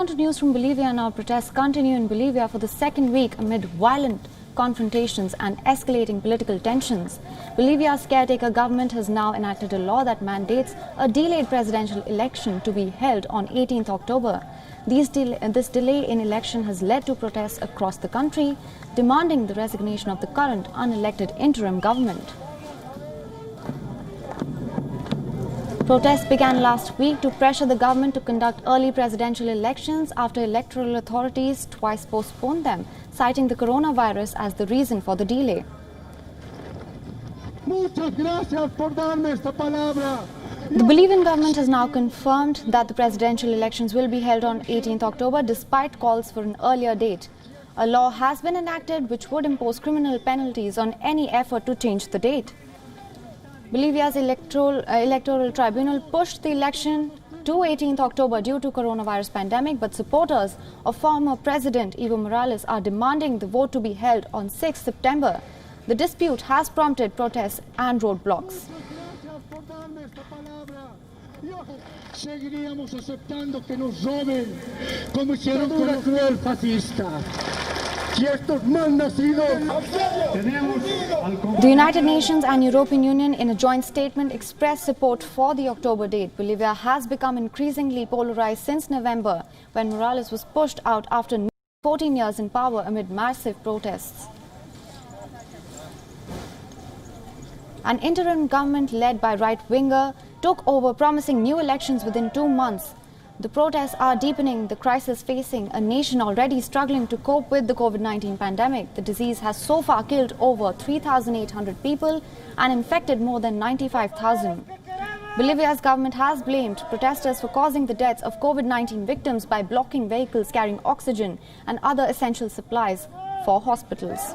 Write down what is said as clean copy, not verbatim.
On to news from Bolivia now. Protests continue in Bolivia for the second week amid violent confrontations and escalating political tensions. Bolivia's caretaker government has now enacted a law that mandates a delayed presidential election to be held on 18th October. This delay in election has led to protests across the country, demanding the resignation of the current unelected interim government. Protests began last week to pressure the government to conduct early presidential elections after electoral authorities twice postponed them, citing the coronavirus as the reason for the delay. The Bolivian government has now confirmed that the presidential elections will be held on 18th October despite calls for an earlier date. A law has been enacted which would impose criminal penalties on any effort to change the date. Bolivia's electoral tribunal pushed the election to 18th October due to coronavirus pandemic, but supporters of former President Evo Morales are demanding the vote to be held on 6 September. The dispute has prompted protests and roadblocks. Seguiríamos aceptando que nos roben como hicieron con la cruel fascista. The United Nations and European Union in a joint statement expressed support for the October date. Bolivia has become increasingly polarized since November, when Morales was pushed out after 14 years in power amid massive protests. An interim government led by right-winger took over, promising new elections within 2 months. The protests are deepening the crisis facing a nation already struggling to cope with the COVID-19 pandemic. The disease has so far killed over 3,800 people and infected more than 95,000. Bolivia's government has blamed protesters for causing the deaths of COVID-19 victims by blocking vehicles carrying oxygen and other essential supplies for hospitals.